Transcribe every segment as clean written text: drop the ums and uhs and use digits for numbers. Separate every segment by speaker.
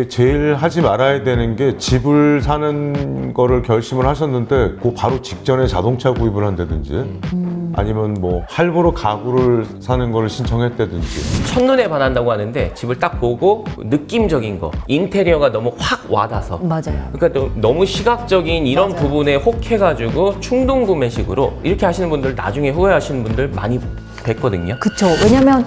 Speaker 1: 제일 하지 말아야 되는 게 집을 사는 거를 결심을 하셨는데 그 바로 직전에 자동차 구입을 한다든지 아니면 뭐 할부로 가구를 사는 거를 신청했다든지.
Speaker 2: 첫눈에 반한다고 하는데 집을 딱 보고 느낌적인 거, 인테리어가 너무 확 와닿아서
Speaker 3: 맞아요.
Speaker 2: 그러니까 너무 시각적인 이런
Speaker 3: 맞아요.
Speaker 2: 부분에 혹해가지고 충동 구매식으로 이렇게 하시는 분들 나중에 후회하시는 분들 많이 뵀거든요.
Speaker 3: 그쵸. 왜냐면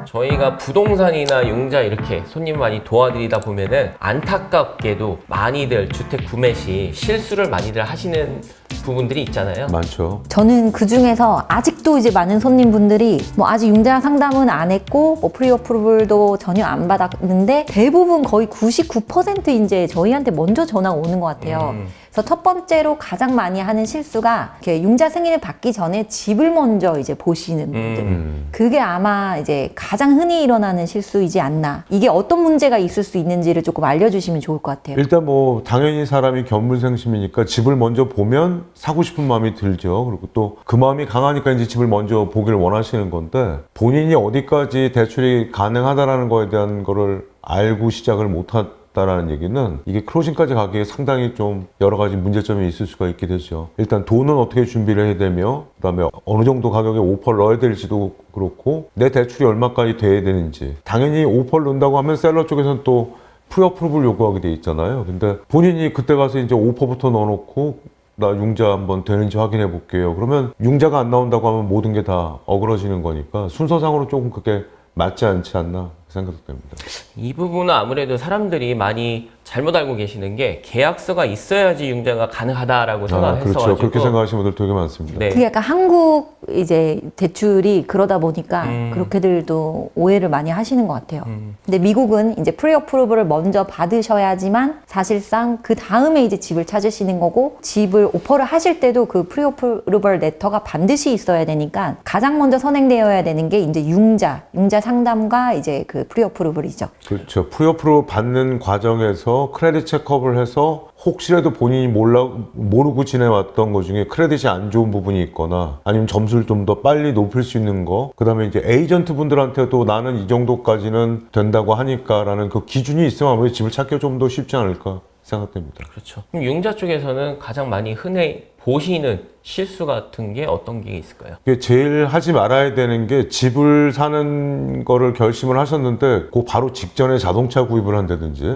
Speaker 2: 저희가 부동산이나 융자 이렇게 손님 많이 도와드리다 보면은 안타깝게도 많이들 주택 구매 시 실수를 많이들 하시는 부분들이 있잖아요.
Speaker 1: 많죠.
Speaker 3: 저는 그 중에서 아직도 이제 많은 손님분들이 뭐 아직 융자 상담은 안 했고 뭐 프리어프루블도 전혀 안 받았는데 대부분 거의 99% 이제 저희한테 먼저 전화가 오는 것 같아요. 그래서 첫 번째로 가장 많이 하는 실수가 이렇게 융자 승인을 받기 전에 집을 먼저 이제 보시는 분들. 그게 아마 이제 가장 흔히 일어나는 실수이지 않나. 이게 어떤 문제가 있을 수 있는지를 조금 알려주시면 좋을 것 같아요.
Speaker 1: 일단 뭐 당연히 사람이 견물생심이니까 집을 먼저 보면 사고 싶은 마음이 들죠. 그리고 또 그 마음이 강하니까 이제 집을 먼저 보기를 원하시는 건데 본인이 어디까지 대출이 가능하다라는 거에 대한 거를 알고 시작을 못했다라는 얘기는 이게 클로징까지 가기에 상당히 좀 여러 가지 문제점이 있을 수가 있게 되죠. 일단 돈은 어떻게 준비를 해야 되며 그다음에 어느 정도 가격에 오퍼를 넣어야 될지도 그렇고 내 대출이 얼마까지 돼야 되는지. 당연히 오퍼를 넣는다고 하면 셀러 쪽에서는 또 프리어프루블 요구하게 돼 있잖아요. 근데 본인이 그때 가서 이제 오퍼부터 넣어놓고 나 융자 한번 되는지 확인해 볼게요. 그러면 융자가 안 나온다고 하면 모든 게 다 어그러지는 거니까 순서상으로 조금 그게 맞지 않지 않나 생각됩니다.
Speaker 2: 이 부분은 아무래도 사람들이 많이 잘못 알고 계시는 게 계약서가 있어야지 융자가 가능하다라고 생각했어가지고
Speaker 1: 그렇죠. 그렇게 생각하시는 분들 되게 많습니다.
Speaker 2: 네.
Speaker 3: 그게 약간 한국 이제 대출이 그러다 보니까 그렇게들도 오해를 많이 하시는 것 같아요. 근데 미국은 이제 프리어프루블을 먼저 받으셔야지만 사실상 그 다음에 이제 집을 찾으시는 거고 집을 오퍼를 하실 때도 그 프리어프루블 레터가 반드시 있어야 되니까 가장 먼저 선행되어야 되는 게 이제 융자 상담과 이제 그 프리어프루블이죠.
Speaker 1: 그렇죠. 프리어프루 받는 과정에서 크레딧 체크업을 해서 혹시라도 본인이 모르고 지내왔던 것 중에 크레딧이 안 좋은 부분이 있거나 아니면 점수를 좀 더 빨리 높일 수 있는 거, 그 다음에 이제 에이전트 분들한테도 나는 이 정도까지는 된다고 하니까라는 그 기준이 있으면 아무래도 집을 찾기가 좀 더 쉽지 않을까 생각됩니다.
Speaker 2: 그렇죠. 그럼 융자 쪽에서는 가장 많이 흔히 보시는 실수 같은 게 어떤 게 있을까요?
Speaker 1: 제일 하지 말아야 되는 게 집을 사는 거를 결심을 하셨는데 그 바로 직전에 자동차 구입을 한다든지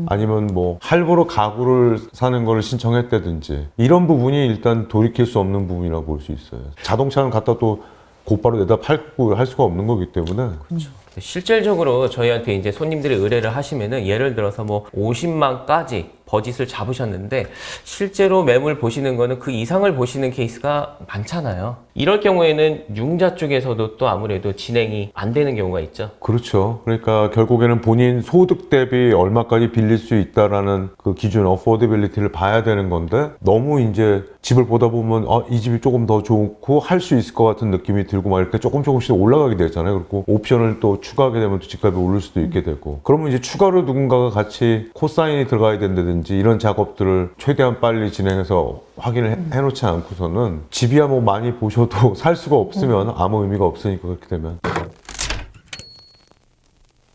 Speaker 1: 아니면 뭐 할부로 가구를 사는 거를 신청했다든지 이런 부분이 일단 돌이킬 수 없는 부분이라고 볼 수 있어요. 자동차는 갖다 또 곧바로 내다 팔고 할 수가 없는 거기 때문에.
Speaker 2: 실질적으로 저희한테 이제 손님들이 의뢰를 하시면은 예를 들어서 뭐 50만까지 버짓을 잡으셨는데 실제로 매물 보시는 거는 그 이상을 보시는 케이스가 많잖아요. 이럴 경우에는 융자 쪽에서도 또 아무래도 진행이 안 되는 경우가 있죠.
Speaker 1: 그렇죠. 그러니까 결국에는 본인 소득 대비 얼마까지 빌릴 수 있다라는 그 기준, 어포더빌리티를 봐야 되는 건데 너무 이제 집을 보다 보면 이 집이 조금 더 좋고 할 수 있을 것 같은 느낌이 들고 막 이렇게 조금씩 올라가게 되잖아요. 그리고 옵션을 또 추가하게 되면 또 집값이 오를 수도 있게 되고 그러면 이제 추가로 누군가가 같이 코사인이 들어가야 된다든지 이런 작업들을 최대한 빨리 진행해서 확인을 해놓지 않고서는 집이야 뭐 많이 보셔도 살 수가 없으면 아무 의미가 없으니까 그렇게 되면.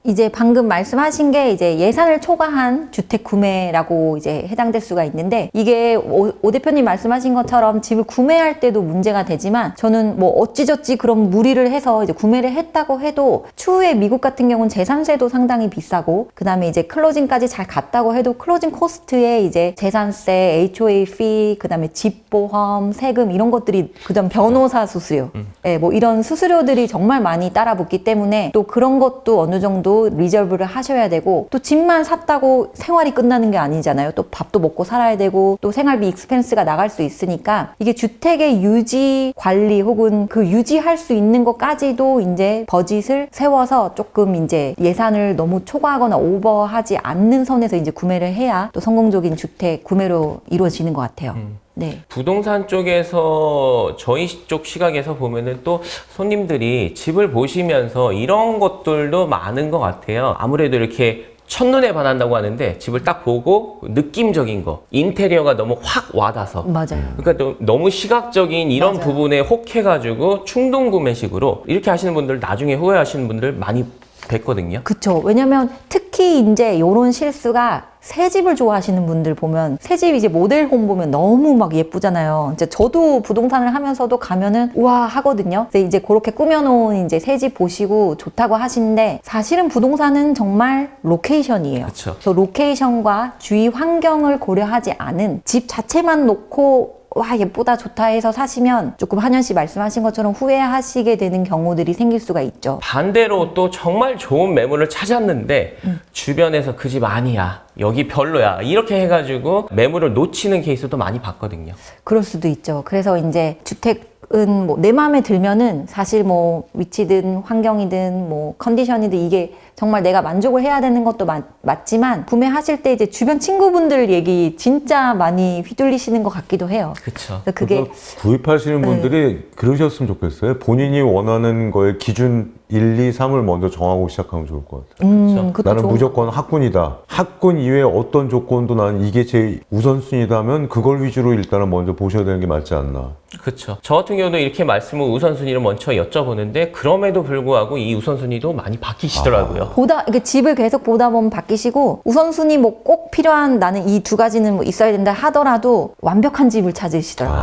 Speaker 3: 이제 방금 말씀하신 게 이제 예산을 초과한 주택 구매라고 이제 해당될 수가 있는데 이게 오 대표님 말씀하신 것처럼 집을 구매할 때도 문제가 되지만 저는 뭐 어찌저찌 그런 무리를 해서 이제 구매를 했다고 해도 추후에 미국 같은 경우는 재산세도 상당히 비싸고 그 다음에 이제 클로징까지 잘 갔다고 해도 클로징 코스트에 이제 재산세, HOA fee, 그 다음에 집보험, 세금 이런 것들이 그 다음 변호사 수수료 네, 뭐 이런 수수료들이 정말 많이 따라붙기 때문에 또 그런 것도 어느 정도 리저브를 하셔야 되고 또 집만 샀다고 생활이 끝나는 게 아니잖아요. 또 밥도 먹고 살아야 되고 또 생활비 익스펜스가 나갈 수 있으니까 이게 주택의 유지 관리 혹은 그 유지할 수 있는 것까지도 이제 버짓을 세워서 조금 이제 예산을 너무 초과하거나 오버하지 않는 선에서 이제 구매를 해야 또 성공적인 주택 구매로 이루어지는 것 같아요. 네.
Speaker 2: 부동산 쪽에서 저희 쪽 시각에서 보면은 또 손님들이 집을 보시면서 이런 것들도 많은 것 같아요. 아무래도 이렇게 첫눈에 반한다고 하는데 집을 딱 보고 느낌적인 거, 인테리어가 너무 확 와닿아서
Speaker 3: 맞아요.
Speaker 2: 그러니까 너무 시각적인 이런
Speaker 3: 맞아요.
Speaker 2: 부분에 혹해가지고 충동 구매식으로 이렇게 하시는 분들 나중에 후회하시는 분들 많이 뵀거든요.
Speaker 3: 그쵸. 왜냐면 특히 이제 요런 실수가 새 집을 좋아하시는 분들 보면 새 집 이제 모델홈 보면 너무 막 예쁘잖아요. 이제 저도 부동산을 하면서도 가면은 우와 하거든요. 근데 이제 그렇게 꾸며놓은 이제 새 집 보시고 좋다고 하시는데 사실은 부동산은 정말 로케이션이에요.
Speaker 2: 그쵸.
Speaker 3: 그래서 로케이션과 주위 환경을 고려하지 않은 집 자체만 놓고 와 예쁘다 좋다 해서 사시면 조금 한현 씨 말씀하신 것처럼 후회하시게 되는 경우들이 생길 수가 있죠.
Speaker 2: 반대로 또 정말 좋은 매물을 찾았는데 주변에서 그 집 아니야, 여기 별로야, 이렇게 해가지고 매물을 놓치는 케이스도 많이 봤거든요.
Speaker 3: 그럴 수도 있죠. 그래서 이제 주택은 뭐 내 마음에 들면은 사실 뭐 위치든 환경이든 뭐 컨디션이든 이게 정말 내가 만족을 해야 되는 것도 맞지만 구매하실 때 이제 주변 친구분들 얘기 진짜 많이 휘둘리시는 것 같기도 해요.
Speaker 2: 그쵸.
Speaker 3: 그래서 그게
Speaker 1: 구입하시는 분들이 그러셨으면 좋겠어요. 본인이 원하는 거에 기준 1, 2, 3을 먼저 정하고 시작하면 좋을 것 같아요.
Speaker 3: 그것도
Speaker 1: 나는
Speaker 3: 좋은
Speaker 1: 무조건 학군이다. 학군 이외에 어떤 조건도 나는 이게 제 우선순위다 하면 그걸 위주로 일단은 먼저 보셔야 되는 게 맞지 않나.
Speaker 2: 그렇죠. 저 같은 경우도 이렇게 말씀을 우선순위를 먼저 여쭤보는데 그럼에도 불구하고 이 우선순위도 많이 바뀌시더라고요.
Speaker 3: 이게 집을 계속 보다 보면 바뀌시고 우선순위 뭐 꼭 필요한 나는 이 두 가지는 뭐 있어야 된다 하더라도 완벽한 집을 찾으시더라고요.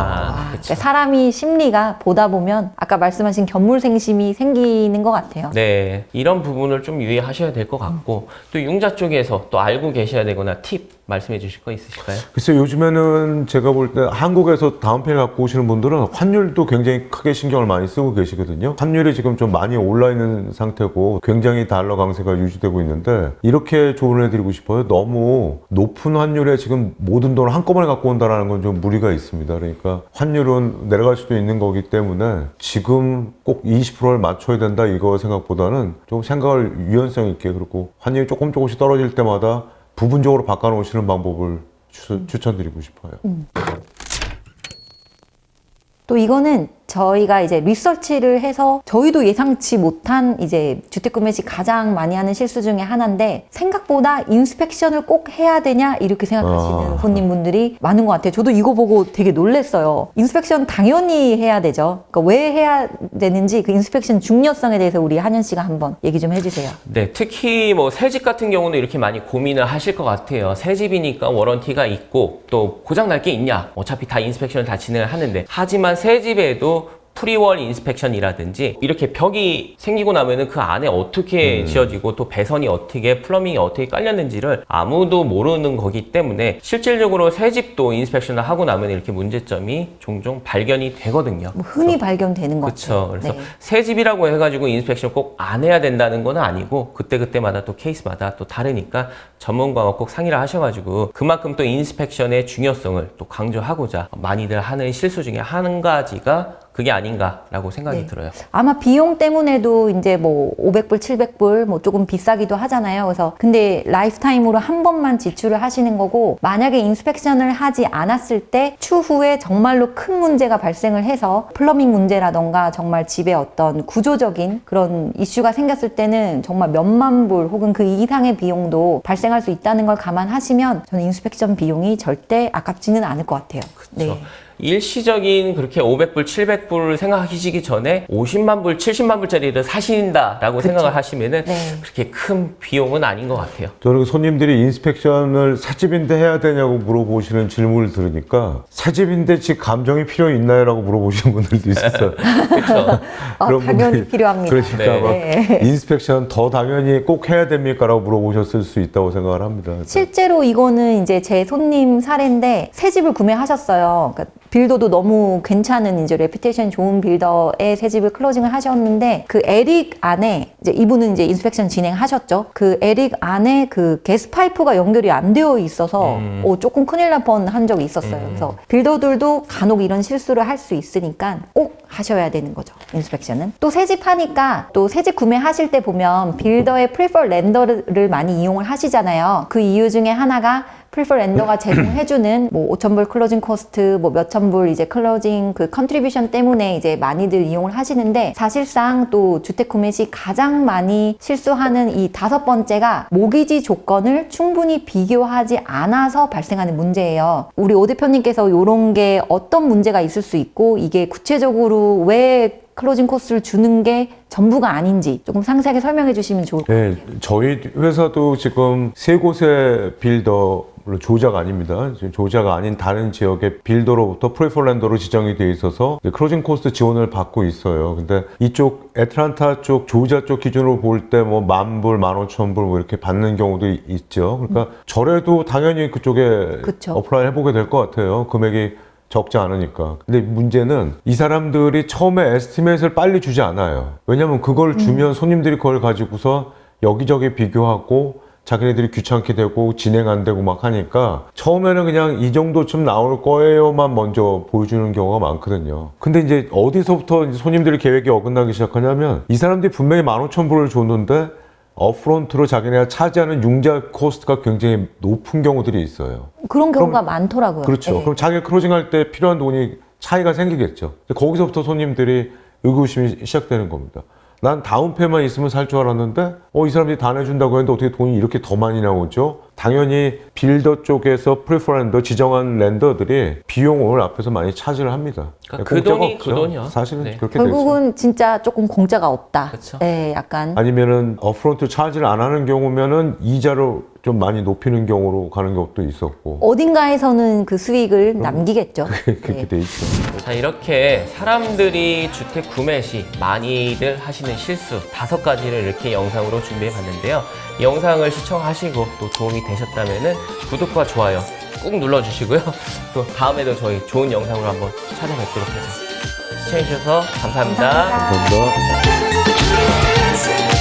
Speaker 3: 그러니까 사람이 심리가 보다 보면 아까 말씀하신 견물생심이 생기는 것 같아요.
Speaker 2: 네, 이런 부분을 좀 유의하셔야 될 것 같고 또 융자 쪽에서 또 알고 계셔야 되거나 팁 말씀해 주실 거 있으실까요?
Speaker 1: 글쎄 요즘에는 제가 볼 때 한국에서 다운페이 갖고 오시는 분들은 환율도 굉장히 크게 신경을 많이 쓰고 계시거든요. 환율이 지금 좀 많이 올라 있는 상태고 굉장히 달러 강세가 유지되고 있는데 이렇게 조언을 해드리고 싶어요. 너무 높은 환율에 지금 모든 돈을 한꺼번에 갖고 온다는 건 좀 무리가 있습니다. 그러니까 환율은 내려갈 수도 있는 거기 때문에 지금 꼭 20%를 맞춰야 된다 이거 생각보다는 좀 생각을 유연성 있게 그리고 환율이 조금씩 떨어질 때마다 부분적으로 바꿔놓으시는 방법을 추천드리고 싶어요.
Speaker 3: 또 이거는 저희가 이제 리서치를 해서 저희도 예상치 못한 이제 주택 구매 시 가장 많이 하는 실수 중에 하나인데 생각보다 인스펙션을 꼭 해야 되냐 이렇게 생각하시는 손님분들이 많은 것 같아요. 저도 이거 보고 되게 놀랐어요. 인스펙션 당연히 해야 되죠. 그러니까 왜 해야 되는지 그 인스펙션 중요성에 대해서 우리 한현 씨가 한번 얘기 좀 해주세요.
Speaker 2: 네, 특히 뭐 새 집 같은 경우는 이렇게 많이 고민을 하실 것 같아요. 새 집이니까 워런티가 있고 또 고장 날 게 있냐? 어차피 다 인스펙션을 다 진행을 하는데 하지만 새 집에도 프리월 인스펙션이라든지 이렇게 벽이 생기고 나면은 그 안에 어떻게 지어지고 또 배선이 어떻게 플러밍이 어떻게 깔렸는지를 아무도 모르는 거기 때문에 실질적으로 새 집도 인스펙션을 하고 나면 이렇게 문제점이 종종 발견이 되거든요.
Speaker 3: 뭐 흔히 발견되는 것 같아요.
Speaker 2: 그렇죠. 그래서
Speaker 3: 네.
Speaker 2: 새 집이라고 해가지고 인스펙션 꼭 안 해야 된다는 건 아니고 그때그때마다 또 케이스마다 또 다르니까 전문가와 꼭 상의를 하셔가지고 그만큼 또 인스펙션의 중요성을 또 강조하고자 많이들 하는 실수 중에 한 가지가 그게 아닌가라고 생각이
Speaker 3: 네.
Speaker 2: 들어요.
Speaker 3: 아마 비용 때문에도 이제 뭐 500불, 700불 뭐 조금 비싸기도 하잖아요. 그래서 근데 라이프타임으로 한 번만 지출을 하시는 거고 만약에 인스펙션을 하지 않았을 때 추후에 정말로 큰 문제가 발생을 해서 플러밍 문제라던가 정말 집에 어떤 구조적인 그런 이슈가 생겼을 때는 정말 몇만 불 혹은 그 이상의 비용도 발생할 수 있다는 걸 감안하시면 저는 인스펙션 비용이 절대 아깝지는 않을 것 같아요.
Speaker 2: 그렇죠. 일시적인 그렇게 500불, 700불 생각하시기 전에 50만 불, 70만 불짜리를 사신다라고 생각을 하시면은
Speaker 3: 네.
Speaker 2: 그렇게 큰 비용은 아닌 것 같아요.
Speaker 1: 저는 손님들이 인스펙션을 새집인데 해야 되냐고 물어보시는 질문을 들으니까 새집인데 집 감정이 필요 있나요? 라고 물어보시는 분들도 있었어요.
Speaker 2: 그렇죠.
Speaker 3: 당연히 필요합니다.
Speaker 1: 그러니까
Speaker 2: 네.
Speaker 1: 막
Speaker 3: 네.
Speaker 1: 인스펙션 더 당연히 꼭 해야 됩니까? 라고 물어보셨을 수 있다고 생각을 합니다.
Speaker 3: 실제로 이거는 이제 제 손님 사례인데 새 집을 구매하셨어요. 그러니까 빌더도 너무 괜찮은 이제 레퓨테이션 좋은 빌더의 새 집을 클로징을 하셨는데 그 에릭 안에 이제 이분은 이제 인스펙션 진행하셨죠. 그 에릭 안에 그 게스 파이프가 연결이 안 되어 있어서 조금 큰일 날 뻔한 적이 있었어요. 그래서 빌더들도 간혹 이런 실수를 할 수 있으니까 꼭 하셔야 되는 거죠. 인스펙션은. 또 새 집 하니까 또 새 집 구매하실 때 보면 빌더의 프리퍼 렌더를 많이 이용을 하시잖아요. 그 이유 중에 하나가 프리퍼 렌더가 제공해주는 뭐 5,000불 클로징 코스트, 뭐 몇천 불 이제 클로징 그 컨트리뷰션 때문에 이제 많이들 이용을 하시는데 사실상 또 주택 구매 시 가장 많이 실수하는 이 5번째가 모기지 조건을 충분히 비교하지 않아서 발생하는 문제예요. 우리 오 대표님께서 이런 게 어떤 문제가 있을 수 있고 이게 구체적으로 왜 클로징 코스를 주는 게 전부가 아닌지 조금 상세하게 설명해 주시면 좋을 것 같아요.
Speaker 1: 네, 저희 회사도 지금 세 곳의 빌더, 물론 조작 아닙니다. 지금 조작 아닌 다른 지역의 빌더로부터 프리폴랜더로 지정이 돼 있어서 이제 클로징 코스트 지원을 받고 있어요. 근데 이쪽 애틀란타 쪽 조지아 쪽 기준으로 볼 때 뭐 10,000불, 15,000불 뭐 이렇게 받는 경우도 있죠. 그러니까 저래도 당연히 그쪽에
Speaker 3: 그쵸.
Speaker 1: 어플라이 해보게 될 것 같아요. 금액이 적지 않으니까. 근데 문제는 이 사람들이 처음에 에스티메이트를 빨리 주지 않아요. 왜냐면 그걸 주면 손님들이 그걸 가지고서 여기저기 비교하고 자기네들이 귀찮게 되고 진행 안 되고 막 하니까 처음에는 그냥 이 정도쯤 나올 거예요만 먼저 보여주는 경우가 많거든요. 근데 이제 어디서부터 이제 손님들이 계획이 어긋나기 시작하냐면 이 사람들이 분명히 15,000불을 줬는데 업프론트로 자기네가 차지하는 융자 코스트가 굉장히 높은 경우들이 있어요.
Speaker 3: 그런 경우가 많더라고요.
Speaker 1: 그렇죠.
Speaker 3: 네.
Speaker 1: 그럼 자기가 클로징할 때 필요한 돈이 차이가 생기겠죠. 거기서부터 손님들이 의구심이 시작되는 겁니다. 난 다운페만 있으면 살 줄 알았는데 이 사람들이 다 내준다고 했는데 어떻게 돈이 이렇게 더 많이 나오죠? 당연히 빌더 쪽에서 프리퍼랜더 지정한 랜더들이 비용을 앞에서 많이 차지를 합니다.
Speaker 2: 그러니까 그
Speaker 1: 공짜가
Speaker 2: 돈이
Speaker 1: 없죠.
Speaker 2: 그 돈이요.
Speaker 1: 사실은
Speaker 2: 네.
Speaker 1: 그렇게 되죠.
Speaker 3: 결국은 진짜 조금 공짜가 없다.
Speaker 2: 그쵸.
Speaker 3: 네, 약간.
Speaker 1: 아니면은 업프론트 차지를 안 하는 경우면은 이자로 좀 많이 높이는 경우로 가는 것도 있었고
Speaker 3: 어딘가에서는 그 수익을 남기겠죠.
Speaker 1: 그렇게
Speaker 3: 네.
Speaker 1: 돼 있죠.
Speaker 2: 자, 이렇게 사람들이 주택 구매 시 많이들 하시는 실수 5가지를 이렇게 영상으로 준비해 봤는데요. 이 영상을 시청하시고 또 도움이 되셨다면은 구독과 좋아요 꾹 눌러주시고요. 또 다음에도 저희 좋은 영상으로 한번 찾아뵙도록 하죠. 시청해주셔서 감사합니다.
Speaker 3: 감사합니다.
Speaker 1: 감사합니다.